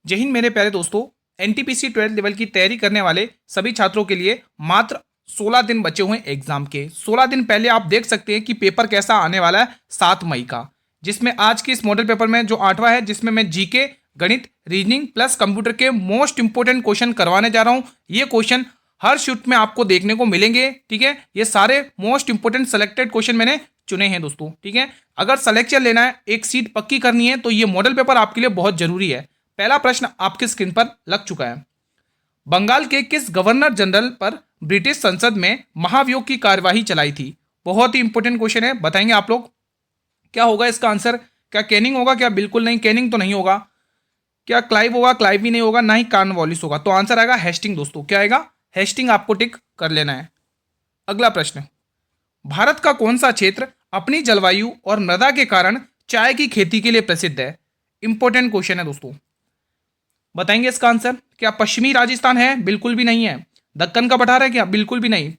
जय हिंद मेरे प्यारे दोस्तों। एनटीपीसी 12th लेवल की तैयारी करने वाले सभी छात्रों के लिए मात्र 16 दिन बचे हुए हैं एग्जाम के। 16 दिन पहले आप देख सकते हैं कि पेपर कैसा आने वाला है 7 मई का, जिसमें आज के इस मॉडल पेपर में जो 8वां है, जिसमें मैं जीके, गणित, रीजनिंग प्लस कंप्यूटर के मोस्ट इंपोर्टेंट क्वेश्चन करवाने जा रहा हूं। ये क्वेश्चन हर शिफ्ट में आपको देखने को मिलेंगे। ठीक है, ये सारे मोस्ट इंपोर्टेंट सेलेक्टेड क्वेश्चन मैंने चुने हैं दोस्तों। ठीक है, अगर सिलेक्शन लेना है, एक सीट पक्की करनी है, तो ये मॉडल पेपर आपके लिए बहुत जरूरी है। पहला प्रश्न आपके स्क्रीन पर लग चुका है। बंगाल के किस गवर्नर जनरल पर ब्रिटिश संसद में महाभियोग की कार्यवाही चलाई थी? बहुत ही इंपॉर्टेंट क्वेश्चन है, बताएंगे आप लोग क्या होगा इसका आंसर। क्या कैनिंग होगा? क्या बिल्कुल नहीं, कैनिंग तो नहीं होगा। क्या क्लाइव होगा? क्लाइव भी नहीं होगा, ना ही कॉर्नवालिस होगा। तो आंसर आएगा हेस्टिंग दोस्तों। क्या आएगा? हेस्टिंग। आपको टिक कर लेना है। अगला प्रश्न, भारत का कौन सा क्षेत्र अपनी जलवायु और मृदा के कारण चाय की खेती के लिए प्रसिद्ध है? इंपॉर्टेंट क्वेश्चन है दोस्तों, बताएंगे इसका आंसर। क्या पश्चिमी राजस्थान है? बिल्कुल भी नहीं है। दक्कन का पठार है क्या? बिल्कुल भी नहीं।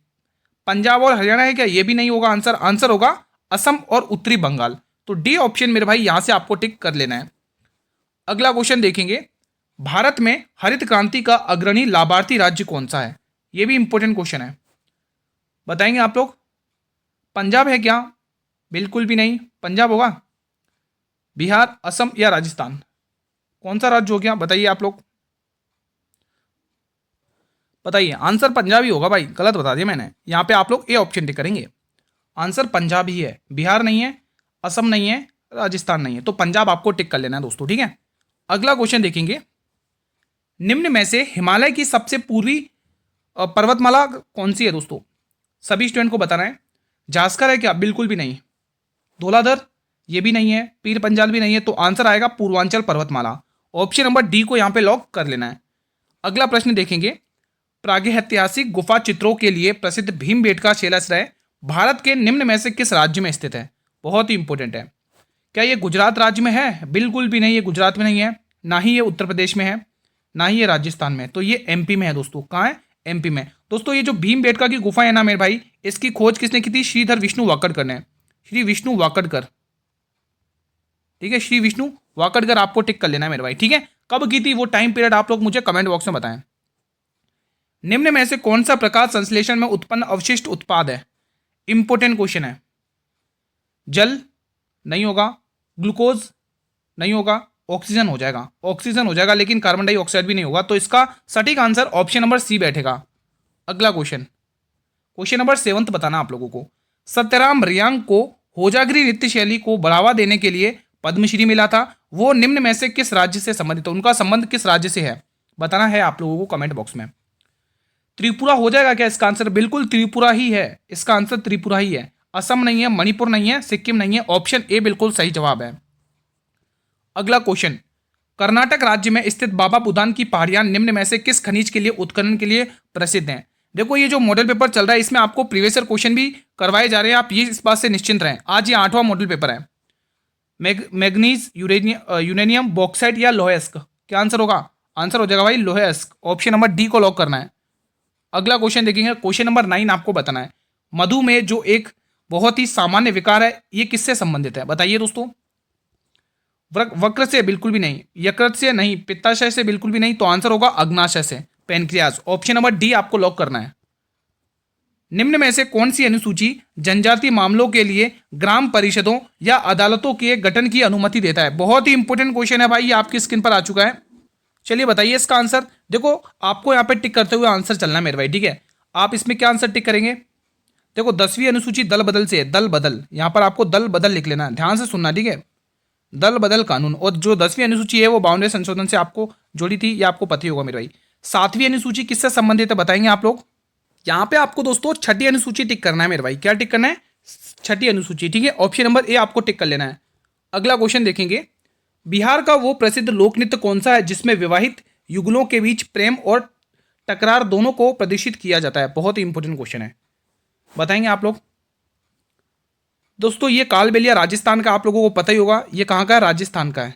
पंजाब और हरियाणा है क्या? ये भी नहीं होगा आंसर। आंसर होगा असम और उत्तरी बंगाल। तो डी ऑप्शन मेरे भाई यहां से आपको टिक कर लेना है। अगला क्वेश्चन देखेंगे, भारत में हरित क्रांति का अग्रणी लाभार्थी राज्य कौन सा है? यह भी इंपॉर्टेंट क्वेश्चन है, बताएंगे आप लोग। पंजाब है क्या? बिल्कुल भी नहीं। पंजाब होगा, बिहार, असम या राजस्थान? कौन सा राज्य हो गया बताइए आप लोग, बताइए। आंसर पंजाब ही होगा भाई, गलत बता दिया मैंने। यहां पे आप लोग ए ऑप्शन टिक करेंगे। आंसर पंजाब ही है, बिहार नहीं है, असम नहीं है, राजस्थान नहीं है। तो पंजाब आपको टिक कर लेना है दोस्तों। ठीक है, अगला क्वेश्चन देखेंगे, निम्न में से हिमालय की सबसे पूर्वी पर्वतमाला कौन सी है दोस्तों? सभी स्टूडेंट को बताना है। जास्कर है क्या? बिल्कुल भी नहीं। धौलाधर ये भी नहीं है, पीर पंजाल भी नहीं है। तो आंसर आएगा पूर्वांचल पर्वतमाला। ऑप्शन नंबर डी को यहां पे लॉक कर लेना है। अगला प्रश्न देखेंगे, प्रागैतिहासिक गुफा चित्रों के लिए प्रसिद्ध भीमबेटका शिलाश्रय भारत के निम्न में से किस राज्य में स्थित है? बहुत ही इंपॉर्टेंट है। क्या ये गुजरात राज्य में है? बिल्कुल भी नहीं, ये गुजरात में नहीं है। ना ही ये उत्तर प्रदेश में है, ना ही ये राजस्थान में। तो ये एमपी में है दोस्तों। कहाँ है? एमपी में। दोस्तों ये जो भीमबेटका की गुफा है ना मेरे भाई, इसकी खोज किसने की थी? श्रीधर विष्णु वाकड़कर ने। श्री विष्णु वाकड़कर। ठीक है, श्री विष्णु वाकड़कर आपको टिक कर लेना है मेरे भाई। ठीक है, कब की थी वो टाइम पीरियड आप लोग मुझे कमेंट बॉक्स में बताएं। निम्न में से कौन सा प्रकाश संश्लेषण में उत्पन्न अवशिष्ट उत्पाद है? इंपोर्टेंट क्वेश्चन है। जल नहीं होगा, ग्लूकोज नहीं होगा, ऑक्सीजन हो जाएगा। ऑक्सीजन हो जाएगा, लेकिन कार्बन डाइऑक्साइड भी नहीं होगा। तो इसका सटीक आंसर ऑप्शन नंबर सी बैठेगा। अगला क्वेश्चन, क्वेश्चन नंबर 7 बताना आप लोगों को। सत्यराम रियांग को होजागिरी नृत्य शैली को बढ़ावा देने के लिए पद्मश्री मिला था, वो निम्न में से किस राज्य से संबंधित है? उनका संबंध किस राज्य से है बताना है आप लोगों को कमेंट बॉक्स में। त्रिपुरा हो जाएगा क्या इसका आंसर? बिल्कुल त्रिपुरा ही है, इसका आंसर त्रिपुरा ही है। असम नहीं है, मणिपुर नहीं है, सिक्किम नहीं है। ऑप्शन ए बिल्कुल सही जवाब है। अगला क्वेश्चन, कर्नाटक राज्य में स्थित बाबा बुदान की पहाड़ियां निम्न में से किस खनिज के लिए उत्खनन के लिए प्रसिद्ध हैं? देखो ये जो मॉडल पेपर चल रहा है, इसमें आपको प्रीवियस ईयर क्वेश्चन भी करवाए जा रहे हैं। आप ये इस बात से निश्चिंत रहें। आज ये 8वां मॉडल पेपर है। मैग्नीज, यूरेनियम, बॉक्साइट या लोहेस्क? क्या आंसर होगा? आंसर हो जाएगा भाई लोहेस्क। ऑप्शन नंबर डी को लॉक करना है। अगला क्वेश्चन देखेंगे, क्वेश्चन नंबर 9 आपको बताना है। मधुमेह जो एक बहुत ही सामान्य विकार है, ये किससे संबंधित है बताइए दोस्तों। वक्र से? बिल्कुल भी नहीं। यकृत से नहीं, पित्ताशय से बिल्कुल भी नहीं। तो आंसर होगा अग्नाशय से, पैनक्रियाज। ऑप्शन नंबर डी आपको लॉक करना है। निम्न में से कौन सी अनुसूची जनजातीय मामलों के लिए ग्राम परिषदों या अदालतों के गठन की अनुमति देता है? बहुत ही इंपॉर्टेंट क्वेश्चन है भाई, ये आपकी स्क्रीन पर आ चुका है। चलिए बताइए इसका आंसर। देखो आपको यहाँ पे टिक करते हुए आंसर चलना है मेरे भाई। ठीक है, आप इसमें क्या आंसर टिक करेंगे? देखो 10वीं अनुसूची दल बदल से है। दल बदल, यहाँ पर आपको दल बदल लिख लेना है, ध्यान से सुनना। ठीक है, दल बदल कानून। और जो 10वीं अनुसूची है वो 52वें संशोधन से आपको जुड़ी थी, ये आपको पता ही होगा मेरे भाई। 7वीं अनुसूची किससे संबंधित है बताएंगे आप लोग। यहाँ पे आपको दोस्तों 6ठी अनुसूची टिक करना है मेरे भाई। क्या टिक करना है? 6ठी अनुसूची। ठीक है, ऑप्शन नंबर ए आपको टिक कर लेना है। अगला क्वेश्चन देखेंगे, बिहार का वो प्रसिद्ध लोक नृत्य कौन सा है जिसमें विवाहित युगलों के बीच प्रेम और टकरार दोनों को प्रदर्शित किया जाता है? बहुत ही इंपॉर्टेंट क्वेश्चन है, बताएंगे आप लोग। दोस्तों ये कालबेलिया राजस्थान का आप लोगों को पता ही होगा। ये कहाँ का है? राजस्थान का है।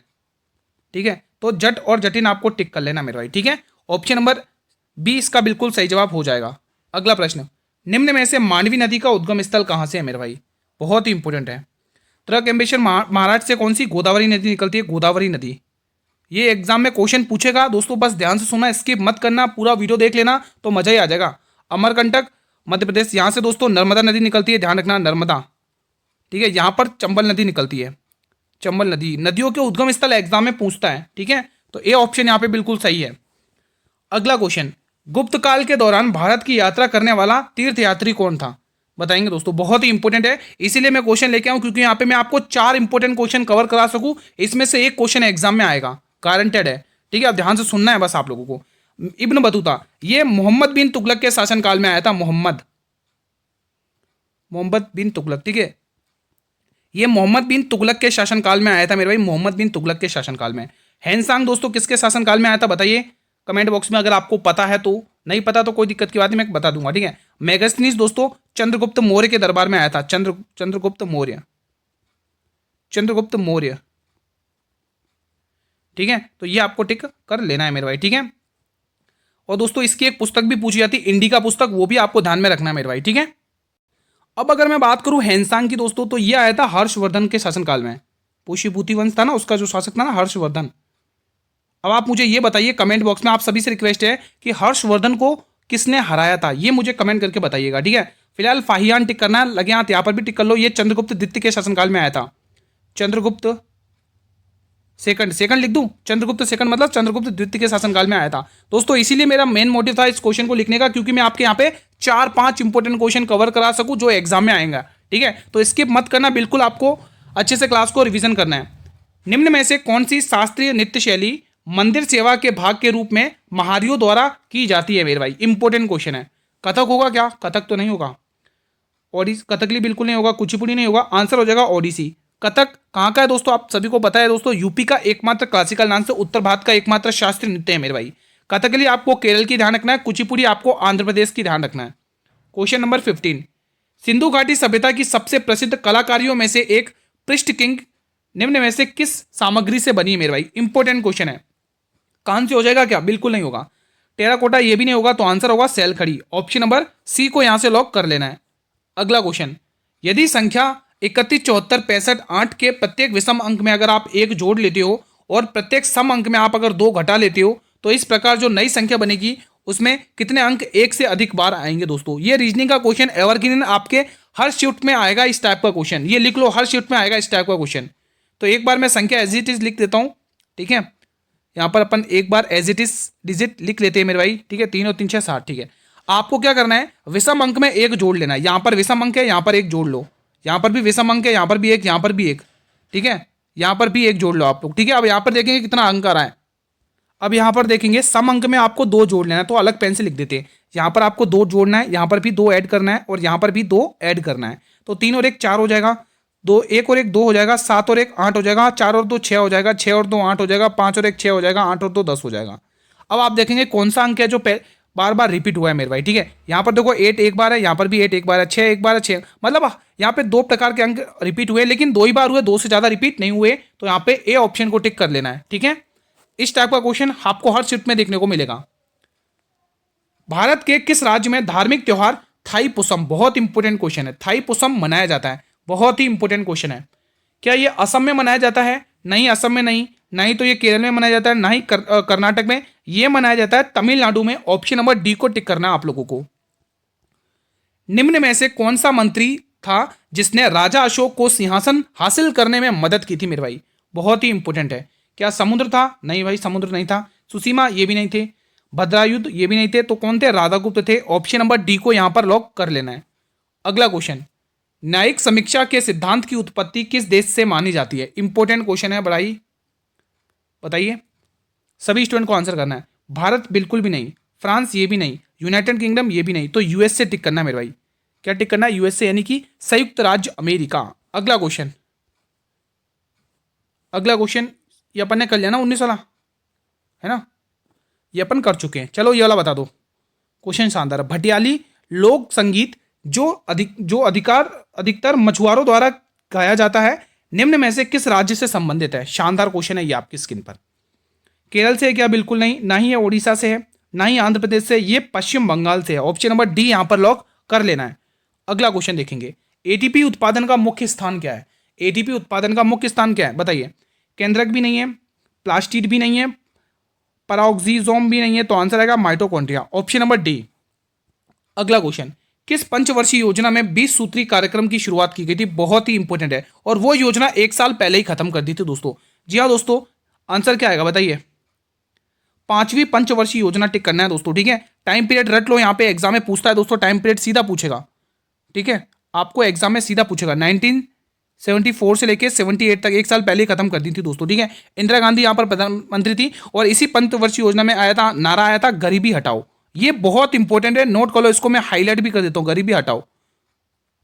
ठीक है, तो जट और जटिन आपको टिक कर लेना मेरे भाई। ठीक है, ऑप्शन नंबर बी इसका बिल्कुल सही जवाब हो जाएगा। अगला प्रश्न, निम्न में से मांडवी नदी का उद्गम स्थल कहाँ से है मेरे भाई? बहुत ही इंपॉर्टेंट है। त्र्यंबकेश्वर महाराज से कौन सी गोदावरी नदी निकलती है? गोदावरी नदी। ये एग्जाम में क्वेश्चन पूछेगा दोस्तों, बस ध्यान से सुनना, स्किप मत करना, पूरा वीडियो देख लेना तो मजा ही आ जाएगा। अमरकंटक मध्य प्रदेश, यहाँ से दोस्तों नर्मदा नदी निकलती है, ध्यान रखना नर्मदा, ठीक है। यहाँ पर चंबल नदी निकलती है, चंबल नदी। नदियों के उद्गम स्थल एग्जाम में पूछता है, ठीक है। तो ए ऑप्शन यहाँ पे बिल्कुल सही है। अगला क्वेश्चन, गुप्त काल के दौरान भारत की यात्रा करने वाला तीर्थयात्री कौन था? बताएंगे दोस्तों, बहुत ही इंपॉर्टेंट है, इसीलिए मैं क्वेश्चन लेके आऊं क्योंकि यहाँ पे मैं आपको 4 इंपॉर्टेंट क्वेश्चन कवर करा सकूं, इसमें से एक क्वेश्चन एग्जाम में आएगा, गारंटेड है, ठीक है। अब ध्यान से सुनना है बस आप लोगों को। इब्न बतूता, ये मोहम्मद बिन तुगलक के शासनकाल में आया था। मोहम्मद बिन तुगलक, ठीक है, ये मोहम्मद बिन तुगलक के शासनकाल में आया था मेरे भाई, मोहम्मद बिन तुगलक के शासनकाल में। हैंसांग दोस्तों किसके शासनकाल में आया था बताइए कमेंट बॉक्स में, अगर आपको पता है तो, नहीं पता तो कोई दिक्कत की बात नहीं, मैं बता दूंगा, ठीक है। मेगास्थनीज दोस्तों चंद्रगुप्त मौर्य के दरबार में आया था, चंद्रगुप्त मौर्य, चंद्रगुप्त मौर्य, ठीक है। तो ये आपको टिक कर लेना है मेरे भाई, ठीक है। और दोस्तों इसकी एक पुस्तक भी पूछी जाती है, इंडिका पुस्तक, वो भी आपको ध्यान में रखना है मेरे भाई, ठीक है। अब अगर मैं बात करूं हैंसांग की दोस्तों, तो ये आया था हर्षवर्धन के शासनकाल में। पुष्यभूति वंश था ना, उसका जो शासक था ना हर्षवर्धन। अब आप मुझे ये बताइए कमेंट बॉक्स में, आप सभी से रिक्वेस्ट है कि हर्षवर्धन को किसने हराया था, ये मुझे कमेंट करके बताइएगा, ठीक है। फिलहाल फाहियान टिक करना है, लगे हाथ यहाँ पर भी टिक कर लो। ये चंद्रगुप्त द्वितीय के शासनकाल में आया था, चंद्रगुप्त सेकंड लिख दूं, चंद्रगुप्त सेकंड मतलब चंद्रगुप्त द्वितीय के शासनकाल में आया था दोस्तों। इसीलिए मेरा मेन मोटिव था इस क्वेश्चन को लिखने का, क्योंकि मैं आपके यहाँ पे 4-5 इंपॉर्टेंट क्वेश्चन कवर करा सकूं जो एग्जाम में आएगा, ठीक है। तो स्किप मत करना, बिल्कुल आपको अच्छे से क्लास को रिविजन करना है। निम्न में से कौन सी शास्त्रीय नृत्य शैली मंदिर सेवा के भाग के रूप में महारियों द्वारा की जाती है मेरे भाई? इंपॉर्टेंट क्वेश्चन है। कथक होगा क्या? कथक तो नहीं होगा, कथकली बिल्कुल नहीं होगा, कुचिपुड़ी नहीं होगा, आंसर हो जाएगा ओडिसी। कथक कहाँ का है दोस्तों? आप सभी को पता है दोस्तों, यूपी का एकमात्र क्लासिकल डांस है, उत्तर भारत का एकमात्र शास्त्रीय नृत्य है मेरे भाई। कथकली आपको केरल की ध्यान रखना है, कुचिपुड़ी आपको आंध्र प्रदेश की ध्यान रखना है। क्वेश्चन नंबर 15, सिंधु घाटी सभ्यता की सबसे प्रसिद्ध कलाकारियों में से एक पृष्ठ किंग निम्न में से किस सामग्री से बनी है मेरे भाई? इंपॉर्टेंट क्वेश्चन है। कान से हो जाएगा क्या? बिल्कुल नहीं होगा। टेराकोटा ये भी नहीं होगा, तो आंसर होगा सेल खड़ी। ऑप्शन नंबर सी को यहां से लॉक कर लेना है। अगला क्वेश्चन, यदि संख्या 31, 74, 65, 8 के प्रत्येक विषम अंक में अगर आप 1 जोड़ लेते हो और प्रत्येक सम अंक में आप अगर 2 घटा लेते हो, तो इस प्रकार जो नई संख्या बनेगी उसमें कितने अंक एक से अधिक बार आएंगे दोस्तों? ये रीजनिंग का क्वेश्चन एवरग्रीन आपके हर शिफ्ट में आएगा इस टाइप का क्वेश्चन, ये लिख लो, हर शिफ्ट में आएगा इस टाइप का क्वेश्चन। तो एक बार मैं संख्या एज इट इज लिख देता हूं, ठीक है। यहाँ पर अपन एक बार एज इट इज डिजिट लिख लेते हैं मेरे भाई, ठीक है। 3 और 3 6 7, ठीक है। आपको क्या करना है, विषम अंक में 1 जोड़ लेना है। यहाँ पर विषम अंक है, यहाँ पर 1 जोड़ लो, यहाँ पर भी विषम अंक है, यहाँ पर भी 1, यहाँ पर भी 1, ठीक है। यहाँ पर भी 1 जोड़ लो आप लोग, ठीक है। अब यहाँ पर देखेंगे कितना अंक आ रहा है। अब यहाँ पर देखेंगे सम अंक में आपको 2 जोड़ लेना है, तो अलग पेन से लिख देते हैं। यहाँ पर आपको 2 जोड़ना है, यहाँ पर भी 2 ऐड करना है और यहाँ पर भी 2 ऐड करना है। तो 3 और 1 4 हो जाएगा, 1 और 1 2 हो जाएगा, 7 और 1 8 हो जाएगा, 4 और 2 6 हो जाएगा, 6 और 2 8 हो जाएगा, 5 और 1 6 हो जाएगा, 8 और 2 10 हो जाएगा। अब आप देखेंगे कौन सा अंक है जो बार बार रिपीट हुआ है मेरे भाई, ठीक है। यहाँ पर देखो 8 एक बार है, यहाँ पर भी 8 एक बार है, 6 एक बार है, 6, मतलब यहाँ पे 2 प्रकार के अंक रिपीट हुए, लेकिन 2 ही बार हुए, 2 से ज्यादा रिपीट नहीं हुए। तो यहाँ पे ए ऑप्शन को टिक कर लेना है, ठीक है। इस टाइप का क्वेश्चन आपको हर शिफ्ट में देखने को मिलेगा। भारत के किस राज्य में धार्मिक त्योहार थाई पुसम, बहुत इंपॉर्टेंट क्वेश्चन है, थाई पुसम मनाया जाता है, बहुत ही इंपॉर्टेंट क्वेश्चन है। क्या ये असम में मनाया जाता है? नहीं, असम में नहीं, नहीं तो ये केरल में मनाया जाता है, नहीं कर्नाटक में, ये मनाया जाता है तमिलनाडु में। ऑप्शन नंबर डी को टिक करना है आप लोगों को। निम्न में से कौन सा मंत्री था जिसने राजा अशोक को सिंहासन हासिल करने में मदद की थी मेरे भाई? बहुत ही इंपॉर्टेंट है। क्या समुद्र था? नहीं भाई, समुद्र नहीं था। सुसीमा ये भी नहीं थे, भद्रायुद्ध ये भी नहीं थे, तो कौन थे? राधागुप्त थे। ऑप्शन नंबर डी को यहां पर लॉक कर लेना है। अगला क्वेश्चन, न्यायिक समीक्षा के सिद्धांत की उत्पत्ति किस देश से मानी जाती है? इंपॉर्टेंट क्वेश्चन है भाई, बताइए, सभी स्टूडेंट को आंसर करना है। भारत बिल्कुल भी नहीं, फ्रांस ये भी नहीं, यूनाइटेड किंगडम ये भी नहीं, तो यूएस से टिक करना है मेरे भाई। क्या टिक करना है? यूएसए यानी कि संयुक्त राज्य अमेरिका। अगला क्वेश्चन, ये अपन ने कर लिया ना 19 वाला, है ना, ये अपन कर चुके हैं। चलो ये वाला बता दो, क्वेश्चन शानदार। भटियाली लोक संगीत जो अधिकतर मछुआरों द्वारा गाया जाता है, निम्न में से किस राज्य से संबंधित है? शानदार क्वेश्चन है ये आपकी स्क्रीन पर। केरल से है क्या? बिल्कुल नहीं, ना ही ये ओडिशा से है, ना ही आंध्र प्रदेश से, ये पश्चिम बंगाल से है। ऑप्शन नंबर डी यहां पर लॉक कर लेना है। अगला क्वेश्चन देखेंगे, एटीपी उत्पादन का मुख्य स्थान क्या है? एटीपी उत्पादन का मुख्य स्थान क्या है बताइए? केंद्रक भी नहीं है, प्लास्टिड भी नहीं है, पैराक्सीसोम भी नहीं है, तो आंसर आएगा माइटोकॉन्ड्रिया, ऑप्शन नंबर डी। अगला क्वेश्चन, किस पंचवर्षीय योजना में 20 सूत्री कार्यक्रम की शुरुआत की गई थी? बहुत ही इंपॉर्टेंट है, और वो योजना 1 साल पहले ही खत्म कर दी थी दोस्तों। जी हाँ दोस्तों, आंसर क्या आएगा बताइए? 5वीं पंचवर्षीय योजना टिक करना है दोस्तों, ठीक है। टाइम पीरियड रट लो, यहाँ पे एग्जाम में पूछता है दोस्तों, टाइम पीरियड सीधा पूछेगा, ठीक है, आपको एग्जाम में सीधा पूछेगा। 1974 से लेकर 78 तक 1 साल पहले ही खत्म कर दी थी दोस्तों, ठीक है। इंदिरा गांधी यहाँ पर प्रधानमंत्री थी, और इसी पंचवर्षीय योजना में आया था, नारा आया था गरीबी हटाओ। ये बहुत इंपॉर्टेंट है, नोट कर लो इसको, मैं हाईलाइट भी कर देता हूँ, गरीबी हटाओ।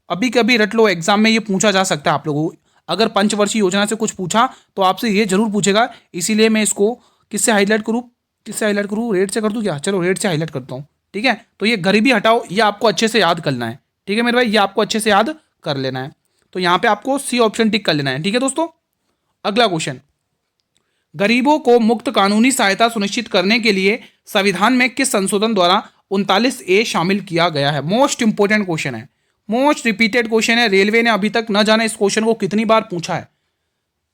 अभी कभी रट लो, एग्जाम में ये पूछा जा सकता है आप लोगों को। अगर पंचवर्षीय योजना से कुछ पूछा तो आपसे ये जरूर पूछेगा, इसीलिए मैं इसको किससे हाईलाइट करूँ, किससे हाईलाइट करूँ, रेड से कर दूँ क्या? चलो रेड से हाईलाइट करता हूँ, ठीक है। तो ये गरीबी हटाओ, ये आपको अच्छे से याद करना है, ठीक है मेरे भाई, ये आपको अच्छे से याद कर लेना है। तो यहाँ पे आपको सी ऑप्शन टिक कर लेना है, ठीक है दोस्तों। अगला क्वेश्चन, गरीबों को मुक्त कानूनी सहायता सुनिश्चित करने के लिए संविधान में किस संशोधन द्वारा 39A शामिल किया गया है? मोस्ट इंपोर्टेंट क्वेश्चन है, मोस्ट रिपीटेड क्वेश्चन है, रेलवे ने अभी तक न जाने इस क्वेश्चन को कितनी बार पूछा है,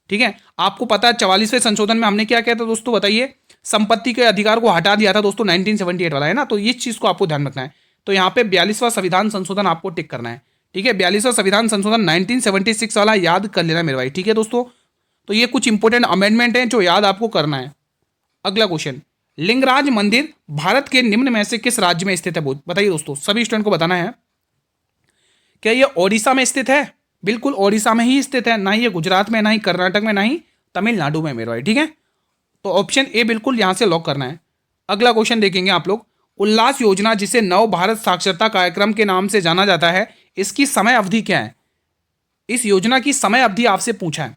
ठीक है। आपको पता है 44वें संशोधन में हमने क्या किया था दोस्तों, बताइए? संपत्ति के अधिकार को हटा दिया था दोस्तों, 1978 वाला है ना, तो इस चीज को आपको ध्यान रखना है। तो यहाँ पे 42वां संविधान संशोधन आपको टिक करना है, ठीक है। 42वां संविधान संशोधन 1976 वाला याद कर लेना मेरे भाई, ठीक है दोस्तों। तो ये कुछ इंपोर्टेंट अमेंडमेंट हैं जो याद आपको करना है। अगला क्वेश्चन, लिंगराज मंदिर भारत के निम्न में से किस राज्य में स्थित है? बताइए दोस्तों, सभी स्टूडेंट को बताना है। क्या ये ओडिशा में स्थित है? बिल्कुल ओडिशा में ही स्थित है, ना ही ये गुजरात में, ना ही कर्नाटक में, ना ही तमिलनाडु में मेरे भाई, ठीक है। तो ऑप्शन ए बिल्कुल यहां से लॉक करना है। अगला क्वेश्चन देखेंगे आप लोग, उल्लास योजना जिसे नव भारत साक्षरता कार्यक्रम के नाम से जाना जाता है, इसकी समय अवधि क्या है? इस योजना की समय अवधि आपसे पूछा है।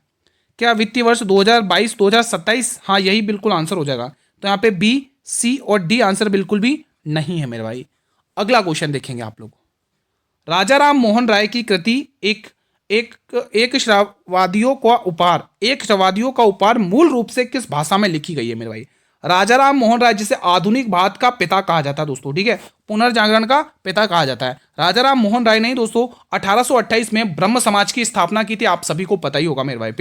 क्या वित्तीय वर्ष 2022-2027? हाँ, यही बिल्कुल आंसर हो जाएगा। तो यहाँ पे बी, सी और डी आंसर बिल्कुल भी नहीं है मेरे भाई। अगला क्वेश्चन देखेंगे आप लोग, राजा राम मोहन राय की कृति एक श्रवादियों का उपहार मूल रूप से किस भाषा में लिखी गई है मेरे भाई? राजा राम मोहन राय जिसे आधुनिक भारत का पिता कहा जाता है दोस्तों, ठीक है, पुनर्जागरण का पिता कहा जाता है। राजा राम मोहन राय नहीं दोस्तों, 1828 में ब्रह्म समाज की स्थापना की थी, आप सभी को पता ही होगा मेरे भाई।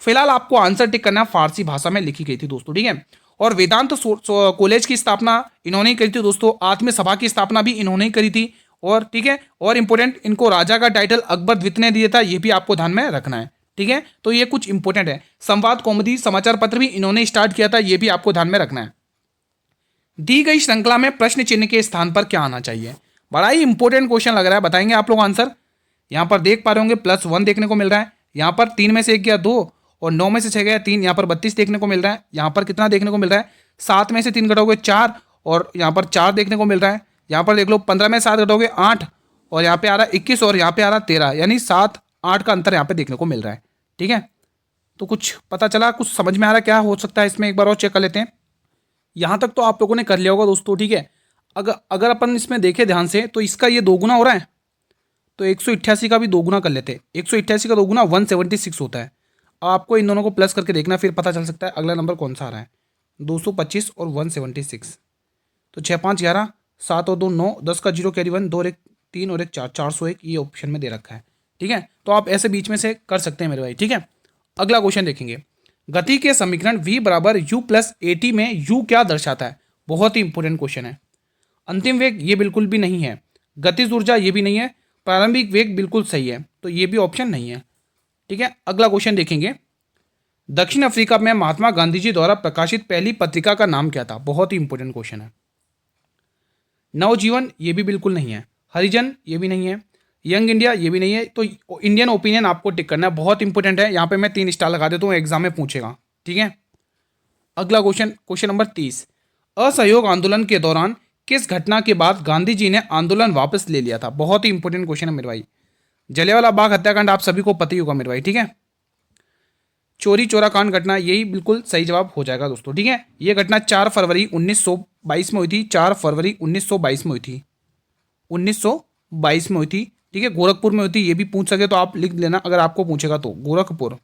फिलहाल आपको आंसर टिक करना, फारसी भाषा में लिखी गई थी दोस्तों, ठीक है। और वेदांत कॉलेज की स्थापना इन्होंने ही करी थी दोस्तों, आत्म सभा की स्थापना भी इन्होंने ही करी थी, और ठीक है, और इंपॉर्टेंट, इनको राजा का टाइटल अकबर द्वितीय ने दिया था, ये भी आपको ध्यान में रखना है, ठीक है। तो ये कुछ इंपॉर्टेंट है। संवाद कौमुदी समाचार पत्र भी इन्होंने स्टार्ट किया था, ये भी आपको ध्यान में रखना है। दी गई श्रृंखला में प्रश्न चिन्ह के स्थान पर क्या आना चाहिए? बड़ा ही इंपॉर्टेंट क्वेश्चन लग रहा है, बताएंगे आप लोग आंसर? यहाँ पर देख पा रहे होंगे +1 देखने को मिल रहा है, यहाँ पर 3 में से 1 गया 2, और 9 में से 6 गया 3, यहाँ पर 32 देखने को मिल रहा है। यहाँ पर कितना देखने को मिल रहा है? 7 में से 3 घटाओगे 4, और यहाँ पर 4 देखने को मिल रहा है। यहाँ पर देख लो 15 में 7 घटाओगे 8, और यहाँ पे आ रहा है 21, और यहाँ पे आ रहा है 13, यानी 7-8 का अंतर यहाँ पे देखने को मिल रहा है, ठीक है। तो कुछ पता चला, कुछ समझ में आ रहा है क्या हो सकता है इसमें? एक बार और चेक कर लेते हैं। यहाँ तक तो आप लोगों ने कर लिया होगा दोस्तों, ठीक है। अगर अपन इसमें देखें ध्यान से, तो इसका ये 2 गुना हो रहा है, तो 188 का भी 2 गुना कर लेते हैं। 188 का 2 गुना 176 होता है। अब आपको इन दोनों को प्लस करके देखना, फिर पता चल सकता है अगला नंबर कौन सा आ रहा है। 225 और 176, तो 6 5 11, 7 और 2 9, 10 का 0 कैरी 1, 2 और 1 3 और 1 4, 401 ये ऑप्शन में दे रखा है, ठीक है। तो आप ऐसे बीच में से कर सकते हैं मेरे भाई, ठीक है। अगला क्वेश्चन देखेंगे, गति के समीकरण v बराबर u प्लस at में u क्या दर्शाता है? बहुत ही इंपॉर्टेंट क्वेश्चन है। अंतिम वेग ये बिल्कुल भी नहीं है, गतिज ऊर्जा ये भी नहीं है, प्रारंभिक वेग बिल्कुल सही है, तो ये भी ऑप्शन नहीं है, ठीक है। अगला क्वेश्चन देखेंगे, दक्षिण अफ्रीका में महात्मा गांधी जी द्वारा प्रकाशित पहली पत्रिका का नाम क्या था? बहुत ही इंपॉर्टेंट क्वेश्चन है। नवजीवन ये भी बिल्कुल नहीं है, हरिजन ये भी नहीं है, यंग इंडिया ये भी नहीं है, तो इंडियन ओपिनियन आपको टिक करना है, बहुत इंपॉर्टेंट है। यहाँ पे मैं 3 स्टार लगा देता हूँ, एग्जाम में पूछेगा, ठीक है। अगला क्वेश्चन नंबर 30, असहयोग आंदोलन के दौरान किस घटना के बाद गांधी जी ने आंदोलन वापस ले लिया था? बहुत ही इंपॉर्टेंट क्वेश्चन है मेरे भाई। जलियांवाला बाग हत्याकांड आप सभी को पता ही होगा मेरे भाई, ठीक है। चोरी चोरा कांड घटना, यही बिल्कुल सही जवाब हो जाएगा दोस्तों, ठीक है। ये घटना 4 फरवरी 1922 में हुई थी, 4 फरवरी 1922 में हुई थी, 1922 में हुई थी, ठीक है। गोरखपुर में हुई थी, ये भी पूछ सके तो आप लिख लेना, अगर आपको पूछेगा तो गोरखपुर,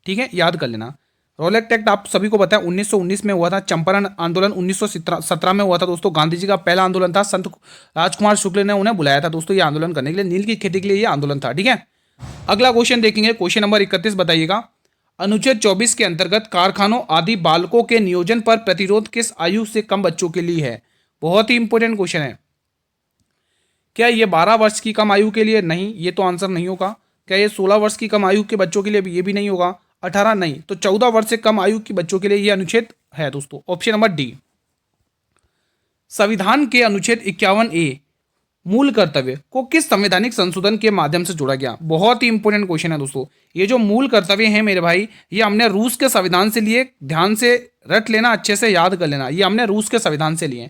ठीक है, याद कर लेना। रोलेक्ट एक्ट आप सभी को पता है 1919 में हुआ था। चंपारण आंदोलन 1917 में हुआ था दोस्तों, गांधी जी का पहला आंदोलन था। संत राजकुमार शुक्ल ने उन्हें बुलाया था दोस्तों ये आंदोलन करने के लिए, नील की खेती के लिए ये आंदोलन था, ठीक है। अगला क्वेश्चन देखेंगे, क्वेश्चन नंबर 31 बताइएगा, अनुच्छेद 24 के अंतर्गत कारखानों आदि बालकों के नियोजन पर प्रतिरोध किस आयु से कम बच्चों के लिए है? बहुत ही इंपॉर्टेंट क्वेश्चन है। क्या ये 12 वर्ष की कम आयु के लिए? नहीं, ये तो आंसर नहीं होगा। क्या ये 16 वर्ष की कम आयु के बच्चों के लिए भी? ये भी नहीं होगा। 18 नहीं, तो 14 वर्ष से कम आयु के बच्चों के लिए ये अनुच्छेद है दोस्तों। Option number D. संविधान के अनुच्छेद 51A मूल कर्तव्य को किस संवैधानिक संशोधन के माध्यम से जोड़ा गया? बहुत ही इंपॉर्टेंट क्वेश्चन है दोस्तों। ये जो मूल कर्तव्य है मेरे भाई, ये हमने रूस के संविधान से लिए। ध्यान से रट लेना, अच्छे से याद कर लेना, ये हमने रूस के संविधान से लिए।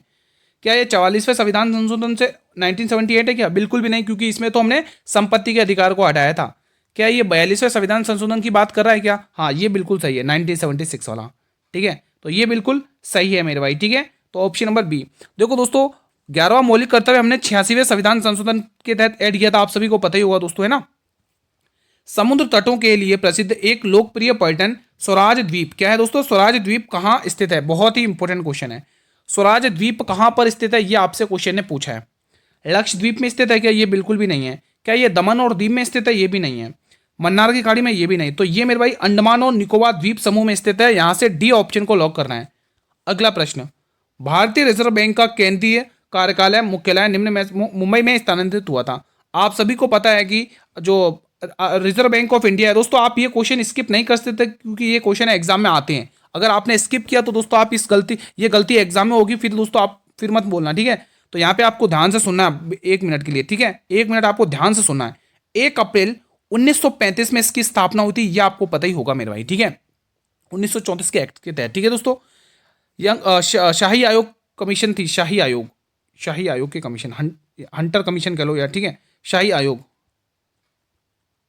क्या ये 44वें संविधान संशोधन से 1978 है क्या? बिल्कुल भी नहीं, क्योंकि इसमें तो हमने संपत्ति के अधिकार को हटाया था। क्या ये 42वें संविधान संशोधन की बात कर रहा है क्या? हाँ, ये बिल्कुल सही है, 1976 वाला। ठीक है, तो ये बिल्कुल सही है मेरे भाई। ठीक है, तो ऑप्शन नंबर बी। देखो दोस्तों, 11वां मौलिक कर्तव्य हमने 86वें संविधान संशोधन के तहत ऐड किया था, आप सभी को पता ही होगा दोस्तों, है ना। समुद्र तटों के लिए प्रसिद्ध एक लोकप्रिय पर्यटन स्वराज द्वीप क्या है दोस्तों? स्वराज द्वीप कहाँ स्थित है? बहुत ही इंपॉर्टेंट क्वेश्चन है। स्वराज द्वीप कहाँ पर स्थित है, ये आपसे क्वेश्चन ने पूछा है। लक्षद्वीप में स्थित है क्या? ये बिल्कुल भी नहीं है। क्या ये दमन और दीव में स्थित है? ये भी नहीं है। मन्नार की खाड़ी में? ये भी नहीं। तो ये मेरे भाई अंडमान और निकोबार द्वीप समूह में स्थित है। यहां से डी ऑप्शन को लॉक करना है। अगला प्रश्न, भारतीय रिजर्व बैंक का केंद्रीय कार्यालय मुख्यालय निम्न में मुंबई में स्थानांतरित हुआ था। आप सभी को पता है कि जो रिजर्व बैंक ऑफ इंडिया है दोस्तों, आप ये क्वेश्चन स्किप नहीं कर सकते, क्योंकि ये क्वेश्चन एग्जाम में आते हैं। अगर आपने स्किप किया तो दोस्तों आप ये गलती एग्जाम में होगी, फिर दोस्तों आप फिर मत बोलना। ठीक है, तो यहाँ पे आपको ध्यान से सुनना है 1 मिनट के लिए। ठीक है, 1 मिनट आपको ध्यान से सुनना है। 1 अप्रैल 1935 में इसकी स्थापना हुई थी, यह आपको पता ही होगा मेरे भाई। ठीक है, 1934 के एक्ट के तहत। ठीक है दोस्तों, शाही आयोग कमीशन थी, शाही आयोग के कमीशन, हंटर कमीशन कह लो यार। ठीक है, शाही आयोग।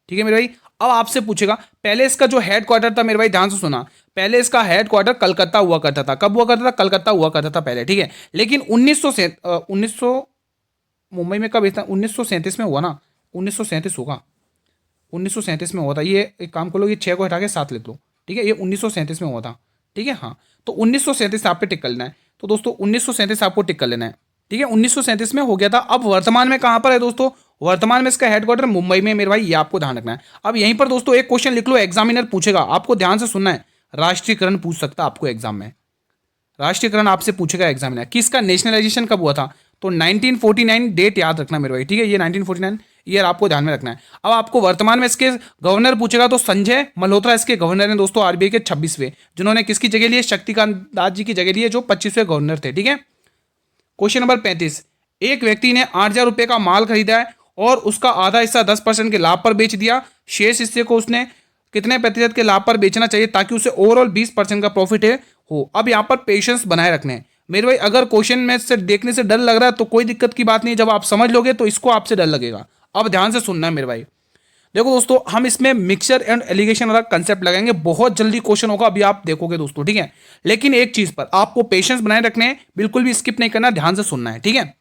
ठीक है मेरे भाई, अब आपसे पूछेगा, पहले इसका जो हेड क्वार्टर था मेरे भाई, ध्यान से सुना, पहले इसका हेड क्वार्टर कलकत्ता हुआ करता था। कब हुआ करता था? कलकत्ता हुआ करता था पहले। ठीक है, लेकिन 1900 मुंबई में कब था? 1937 में हुआ ना, 1937 होगा, 1937 में हुआ था। ये एक काम कर लो, ये 6 को हटा के 7 लिख लो। ठीक है, ये 1937 में हुआ था। ठीक है, हाँ, तो 1937 आप पे टिक कर लेना है। तो दोस्तों 1937 आपको टिक कर लेना है। ठीक है, 1937 में हो गया था। अब वर्तमान में कहां पर है दोस्तों? वर्तमान में इसका हेडक्वार्टर मुंबई में मेरे भाई, ये आपको ध्यान रखना है। अब यहीं पर दोस्तों एक क्वेश्चन लिख लो, एग्जामिनर पूछेगा, आपको ध्यान से सुनना है। राष्ट्रीयकरण पूछ सकता है आपको एग्जाम में। राष्ट्रीयकरण आपसे पूछेगा एग्जामिनर कि इसका नेशनलाइजेशन कब हुआ था। तो 1949 डेट याद रखना मेरे भाई। ठीक है, ये 1949 ईयर आपको ध्यान में रखना है। अब आपको वर्तमान में इसके गवर्नर पूछेगा, तो संजय मल्होत्रा इसके गवर्नर हैं दोस्तों, आरबीआई के 26वें, जिन्होंने किसकी जगह लिए? शक्तिकांत दास जी की जगह लिए, जो 25वें गवर्नर थे। ठीक है, क्वेश्चन नंबर 35, एक व्यक्ति ने 8,000 रुपए का माल खरीदा है और उसका आधा हिस्सा 10% के लाभ पर बेच दिया। शेष हिस्से को उसने कितने प्रतिशत के लाभ पर बेचना चाहिए ताकि उसे ओवरऑल 20% का प्रॉफिट हो? अब यहाँ पर पेशेंस बनाए रखने हैं मेरे भाई। अगर क्वेश्चन में से देखने से डर लग रहा है तो कोई दिक्कत की बात नहीं, जब आप समझ लोगे तो इसको आपसे डर लगेगा। अब ध्यान से सुनना है मेरे भाई। देखो दोस्तों, हम इसमें मिक्सचर एंड एलिगेशन वाला कंसेप्ट लगाएंगे, बहुत जल्दी क्वेश्चन होगा, अभी आप देखोगे दोस्तों। ठीक है, लेकिन एक चीज पर आपको पेशेंस बनाए रखने हैं, बिल्कुल भी स्किप नहीं करना, ध्यान से सुनना है। ठीक है,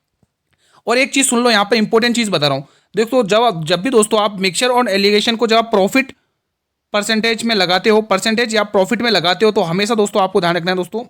और एक चीज सुन लो, यहां पर इंपॉर्टेंट चीज बता रहा हूं। देखो, जब भी दोस्तों आप मिक्सचर और एलिगेशन को जब आप प्रॉफिट परसेंटेज में लगाते हो, परसेंटेज या प्रॉफिट में लगाते हो, तो हमेशा दोस्तों आपको ध्यान रखना है दोस्तों।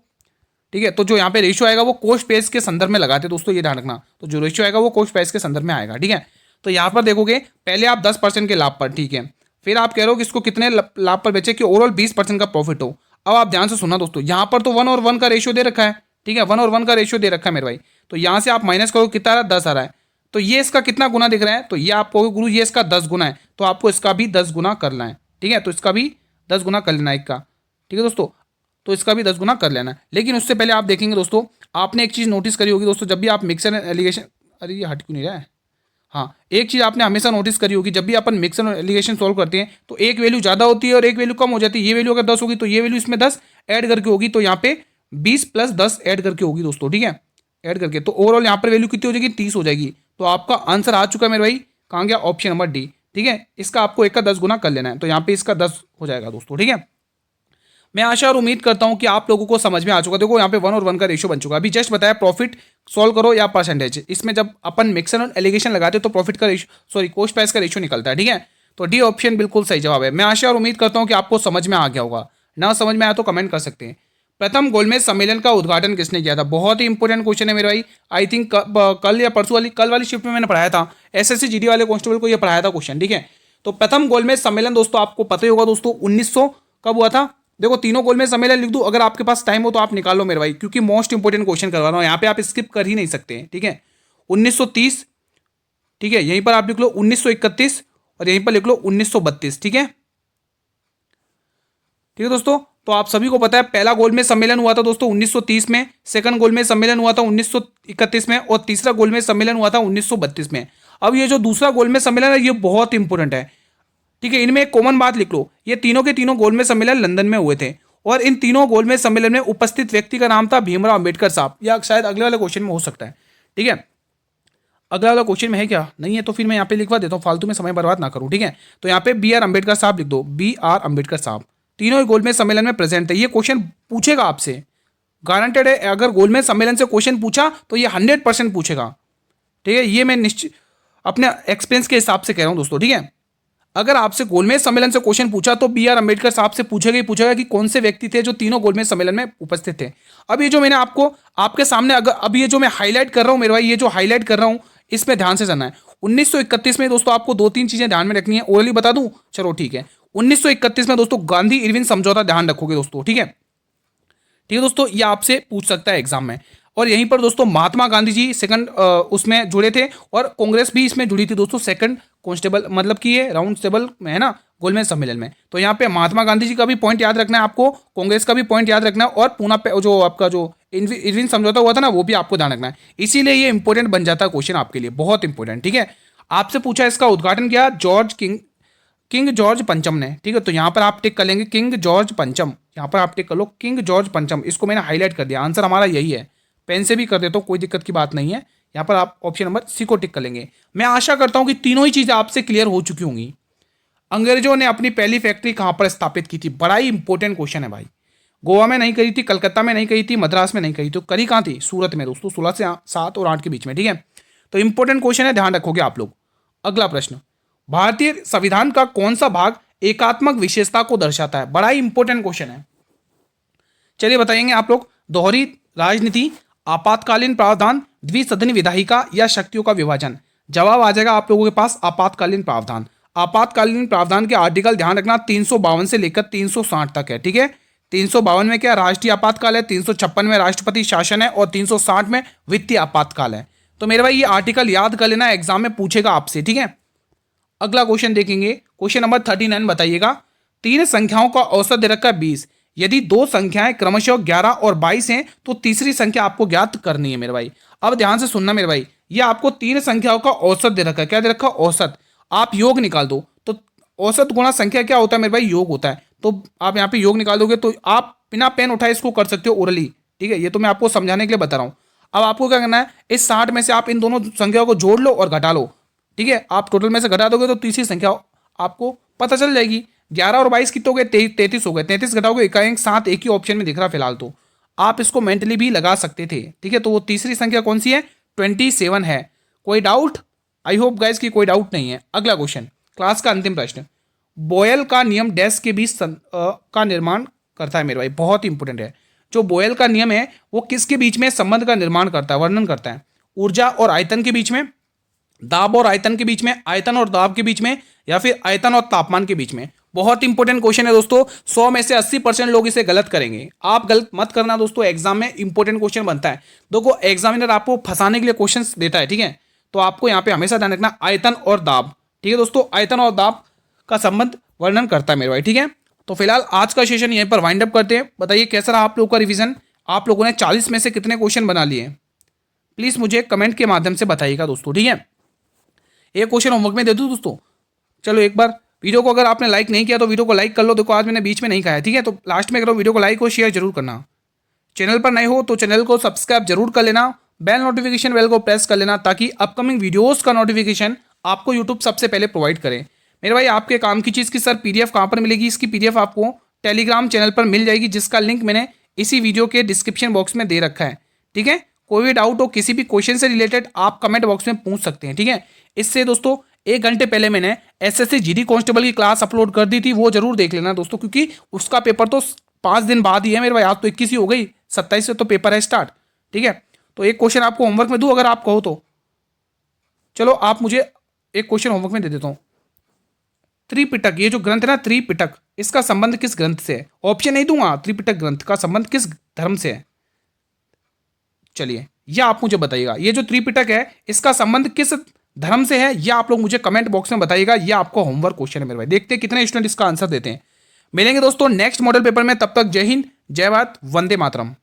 ठीक है, तो जो यहाँ पे रेशियो आएगा वो कोस्ट प्राइस के संदर्भ में लगाते हैं दोस्तों, ये ध्यान रखना। तो जो रेशियो आएगा वो कोस्ट प्राइस के संदर्भ में आएगा। ठीक है, तो यहाँ पर देखोगे, पहले आप 10% के लाभ पर, ठीक है, फिर आप कह रहे हो कि इसको कितने लाभ पर बेचे कि ओवरऑल 20% का प्रॉफिट हो। अब आप ध्यान से सुनना दोस्तों, यहाँ पर तो 1 और 1 का रेशियो दे रखा है। ठीक है, 1 और 1 का रेशियो दे रखा है मेरे भाई। तो यहाँ से आप माइनस करो, कितना आ रहा है? 10 आ रहा है। तो ये इसका कितना गुना दिख रहा है? तो ये आपको गुरु, ये इसका 10 गुना है, तो आपको इसका भी 10 गुना करना है। ठीक है, तो इसका भी 10 गुना कर लेना है एक का। ठीक है दोस्तों, तो इसका भी 10 गुना कर लेना है। लेकिन उससे पहले आप देखेंगे दोस्तों, आपने एक चीज़ नोटिस करी होगी दोस्तों, जब भी आप मिक्सर एंड एलिगेशन, अरे ये हट क्यों नहीं रहा है? हाँ, एक चीज़ आपने हमेशा नोटिस करी होगी, जब भी अपन मिक्सर एंड एलिगेशन सॉल्व करते हैं तो एक वैल्यू ज़्यादा होती है और एक वैल्यू कम हो जाती है। ये वैल्यू अगर 10 होगी तो ये वैल्यू इसमें 10 ऐड करके होगी, तो यहाँ पे 20 + 10 ऐड करके होगी दोस्तों। ठीक है, ऐड करके, तो ओवरऑल यहाँ पर वैल्यू कितनी हो जाएगी? 30 हो जाएगी। तो आपका आंसर आ चुका है मेरे भाई, कहाँ गया? Option number D. ठीक है, इसका आपको एक का 10 गुना कर लेना है, तो यहाँ पे इसका 10 हो जाएगा दोस्तों। ठीक है, मैं आशा और उम्मीद करता हूं कि आप लोगों को समझ में आ चुका। देखो यहाँ पे 1 और 1 का रेशियो बन चुका है। अभी जस्ट बताया प्रॉफिट सॉल्व करो या परसेंटेज, इसमें जब अपन मिक्सर और एलिगेशन लगाते हो तो प्रॉफिट का रेशियो, सॉरी कोस्ट प्राइस का रेशियो निकलता है। ठीक है, तो डी ऑप्शन बिल्कुल सही जवाब है। मैं आशा और उम्मीद करता हूँ कि आपको समझ में आ गया होगा। ना समझ में आया तो कमेंट कर सकते हैं। प्रथम गोलमेज सम्मेलन का उद्घाटन किसने किया था? बहुत ही इंपॉर्टेंट क्वेश्चन है मेरे भाई। आई थिंक कल या परसों वाली, कल वाली शिफ्ट में मैंने पढ़ाया था, एसएससी जीडी वाले कांस्टेबल को ये पढ़ाया था क्वेश्चन। ठीक है, तो प्रथम गोलमेज सम्मेलन दोस्तों आपको पता ही होगा दोस्तों, कब हुआ था? देखो तीनों गोलमेज सम्मेलन लिख दूं, अगर आपके पास टाइम हो तो आप निकाल लो मेरे भाई, क्योंकि मोस्ट इंपोर्टेंट क्वेश्चन करवा रहा हूं यहाँ पे, आप स्किप कर ही नहीं सकते हैं, ठीक है। 1930, ठीक है, यहीं पर आप लिख लो 1931 और यहीं पर लिख लो 1932, ठीक है। ठीक है दोस्तों, तो आप सभी को पता है पहला गोलमेज सम्मेलन हुआ था दोस्तों 1930 में, सेकंड गोलमेज सम्मेलन हुआ था 1931 में और तीसरा गोलमेज सम्मेलन हुआ था 1932 में। अब ये जो दूसरा गोलमेज सम्मेलन है ये बहुत इंपॉर्टेंट है, ठीक है। इनमें एक कॉमन बात लिख लो, ये तीनों के तीनों गोलमेज सम्मेलन लंदन में हुए थे और इन तीनों गोलमेज सम्मेलन में उपस्थित व्यक्ति का नाम था भीमराव अंबेडकर साहब, या शायद अगले वाले क्वेश्चन में हो सकता है, ठीक है। अगला वाला क्वेश्चन में है क्या? नहीं है तो फिर मैं यहाँ पे लिखवा देता हूँ, फालतू में समय बर्बाद ना करूँ, ठीक है। तो यहाँ पे बी आर अम्बेडकर साहब लिख दो, बी आर अम्बेडकर साहब तीनों ही गोलमेज सम्मेलन में प्रेजेंट थे। ये क्वेश्चन पूछेगा आपसे, गारंटेड है, अगर गोलमेज सम्मेलन से क्वेश्चन पूछा तो ये 100% पूछेगा, ठीक है। ये मैं निश्चित अपने एक्सपीरियंस के हिसाब से कह रहा हूँ दोस्तों, ठीक है। अगर आपसे गोलमेज सम्मेलन से क्वेश्चन पूछा तो बी आर अम्बेडकर साहब से पूछेगा ही पूछेगा कि कौन से व्यक्ति थे जो तीनों गोलमेज सम्मेलन में उपस्थित थे। अब ये जो मैंने आपको आपके सामने, अगर अब ये जो मैं हाईलाइट कर रहा हूं मेरे भाई, ये जो हाईलाइट कर रहा हूं इसमें ध्यान से जाना है। 1931 में दोस्तों आपको 2-3 चीजें ध्यान में रखनी है, ओरली बता दूं, चलो ठीक है। 1931 में दोस्तों गांधी इरविन समझौता ध्यान रखोगे दोस्तों, ठीक है। ठीक है दोस्तों, ये आपसे पूछ सकता है एग्जाम में। और यहीं पर दोस्तों महात्मा गांधी जी सेकंड उसमें जुड़े थे और कांग्रेस भी इसमें जुड़ी थी दोस्तों, सेकंड कांस्टेबल मतलब कि ये राउंड टेबल में है ना, गोलमेज सम्मेलन में। तो यहाँ पे महात्मा गांधी जी का भी पॉइंट याद रखना है आपको, कांग्रेस का भी पॉइंट याद रखना है और पूना जो आपका जो इरविन समझौता हुआ था ना वो भी आपको ध्यान रखना है। इसीलिए ये इंपॉर्टेंट बन जाता है क्वेश्चन आपके लिए, बहुत इंपॉर्टेंट, ठीक है। आपसे पूछा इसका उद्घाटन किया किंग जॉर्ज पंचम ने, ठीक है। तो यहाँ पर आप टिक कर लेंगे किंग जॉर्ज पंचम, यहाँ पर आप टिक कर लो किंग जॉर्ज पंचम, इसको मैंने हाईलाइट कर दिया, आंसर हमारा यही है। पेन से भी कर देता हूँ, कोई दिक्कत की बात नहीं है। यहाँ पर आप ऑप्शन नंबर सी को टिक कर लेंगे। मैं आशा करता हूँ कि तीनों ही चीज़ें आपसे क्लियर हो चुकी होंगी। अंग्रेजों ने अपनी पहली फैक्ट्री कहाँ पर स्थापित की थी? बड़ा ही इंपॉर्टेंट क्वेश्चन है भाई। गोवा में नहीं करी थी, कलकत्ता में नहीं करी थी, मद्रास में नहीं करी, तो करी कहाँ थी? सूरत में दोस्तों, 16 से 7 और 8 के बीच में, ठीक है। तो इंपॉर्टेंट क्वेश्चन है, ध्यान रखोगे आप लोग। अगला प्रश्न, भारतीय संविधान का कौन सा भाग एकात्मक विशेषता को दर्शाता है? बड़ा ही इंपॉर्टेंट क्वेश्चन है, चलिए बताएंगे आप लोग। दोहरी राजनीति, आपातकालीन प्रावधान, द्विसदनी विधायिका या शक्तियों का विभाजन? जवाब आ जाएगा आप लोगों के पास आपातकालीन प्रावधान। आपातकालीन प्रावधान के आर्टिकल ध्यान रखना 352 से लेकर 360 तक है, ठीक है। 352 में क्या राष्ट्रीय आपातकाल है, 356 में राष्ट्रपति शासन है और 360 में वित्तीय आपातकाल है। तो मेरे भाई ये आर्टिकल याद कर लेना, एग्जाम में पूछेगा आपसे, ठीक है। अगला क्वेश्चन देखेंगे, क्वेश्चन नंबर 39 बताइएगा। तीन संख्याओं का औसत दे रखा है 20, यदि दो संख्याएं क्रमशः 11 और 22 हैं तो तीसरी संख्या आपको ज्ञात करनी है मेरे भाई। अब ध्यान से सुनना मेरे भाई, ये आपको तीन संख्याओं का औसत दे रखा है। क्या दे रखा है? औसत। आप योग निकाल दो, तो औसत गुणा संख्या क्या होता है मेरे भाई? योग होता है। तो आप यहाँ पे योग निकाल दोगे तो आप बिना पेन उठाए इसको कर सकते हो ओरली, ठीक है। ये तो मैं आपको समझाने के लिए बता रहा हूँ। अब आपको क्या करना है, इस 60 में से आप इन दोनों संख्याओं को जोड़ लो और घटा लो, ठीक है। आप टोटल में से घटा दोगे तो तीसरी संख्या आपको पता चल जाएगी। 11 और 22 कितने हो गए? 33 हो गए। 33 घटाओगे एकाएक 7 एक ही ऑप्शन में दिख रहा फिलहाल, तो आप इसको मेंटली भी लगा सकते थे, ठीक है। तो वो तीसरी संख्या कौन सी है? 27 है। कोई डाउट? आई होप गाइस कि कोई डाउट नहीं है। अगला क्वेश्चन, क्लास का अंतिम प्रश्न, बोयल का नियम डैश के बीच का निर्माण करता है मेरे भाई, बहुत इंपॉर्टेंट है। जो बोयल का नियम है वो किसके बीच में संबंध का निर्माण करता है, वर्णन करता है? ऊर्जा और आयतन के बीच में, दाब और आयतन के बीच में, आयतन और दाब के बीच में, या फिर आयतन और तापमान के बीच में? बहुत इंपॉर्टेंट क्वेश्चन है दोस्तों। 100 में से 80% लोग इसे गलत करेंगे। आप गलत मत करना दोस्तों, एग्जाम में इंपॉर्टेंट क्वेश्चन बनता है। देखो एग्जामिनर आपको फंसाने के लिए क्वेश्चंस देता है, ठीक है। तो आपको यहाँ पे हमेशा ध्यान रखना आयतन और दाब, ठीक है दोस्तों। आयतन और दाब का संबंध वर्णन करता है मेरे भाई, ठीक है। तो फिलहाल आज का सेशन यहीं पर वाइंड अप करते हैं। बताइए कैसा रहा आप लोगों का रिवीजन? आप लोगों ने 40 में से कितने क्वेश्चन बना लिए? प्लीज मुझे कमेंट के माध्यम से बताइएगा दोस्तों, ठीक है। एक क्वेश्चन होमवर्क में दे दूं दोस्तों? चलो एक बार वीडियो को अगर आपने लाइक नहीं किया तो वीडियो को लाइक कर लो। देखो आज मैंने बीच में नहीं कहा, ठीक है। तो लास्ट में करो, वीडियो को लाइक और शेयर जरूर करना। चैनल पर नए हो तो चैनल को सब्सक्राइब जरूर कर लेना, बेल नोटिफिकेशन बेल को प्रेस कर लेना ताकि अपकमिंग वीडियोस का नोटिफिकेशन आपको यूट्यूब सबसे पहले प्रोवाइड करे। मेरे भाई आपके काम की चीज़ की सर पीडीएफ कहाँ पर मिलेगी? इसकी पीडीएफ आपको टेलीग्राम चैनल पर मिल जाएगी, जिसका लिंक मैंने इसी वीडियो के डिस्क्रिप्शन बॉक्स में दे रखा है, ठीक है। कोई भी डाउट हो किसी भी क्वेश्चन से रिलेटेड आप कमेंट बॉक्स में पूछ सकते हैं, ठीक है। इससे दोस्तों 1 घंटे पहले मैंने एसएससी जीडी कांस्टेबल की क्लास अपलोड कर दी थी, वो जरूर देख लेना दोस्तों, क्योंकि उसका पेपर तो 5 दिन बाद ही है मेरे भाई। आज तो 21 ही हो गई, 27 से तो पेपर है स्टार्ट, ठीक है। तो एक क्वेश्चन आपको होमवर्क में दूं अगर आप कहो तो? चलो आप मुझे एक क्वेश्चन होमवर्क में दे देता हूं। त्रिपिटक, ये जो ग्रंथ है ना त्रिपिटक, इसका संबंध किस ग्रंथ से है? ऑप्शन नहीं दूंगा, त्रिपिटक ग्रंथ का संबंध किस धर्म से है? चलिए यह आप मुझे बताइएगा, ये जो त्रिपिटक है इसका संबंध किस धर्म से है, यह आप लोग मुझे कमेंट बॉक्स में बताइएगा। यह आपको होमवर्क क्वेश्चन है मेरे भाई, देखते हैं कितने स्टूडेंट इसका आंसर देते हैं। मिलेंगे दोस्तों नेक्स्ट मॉडल पेपर में, तब तक जय हिंद, जय भारत, वंदे मातरम।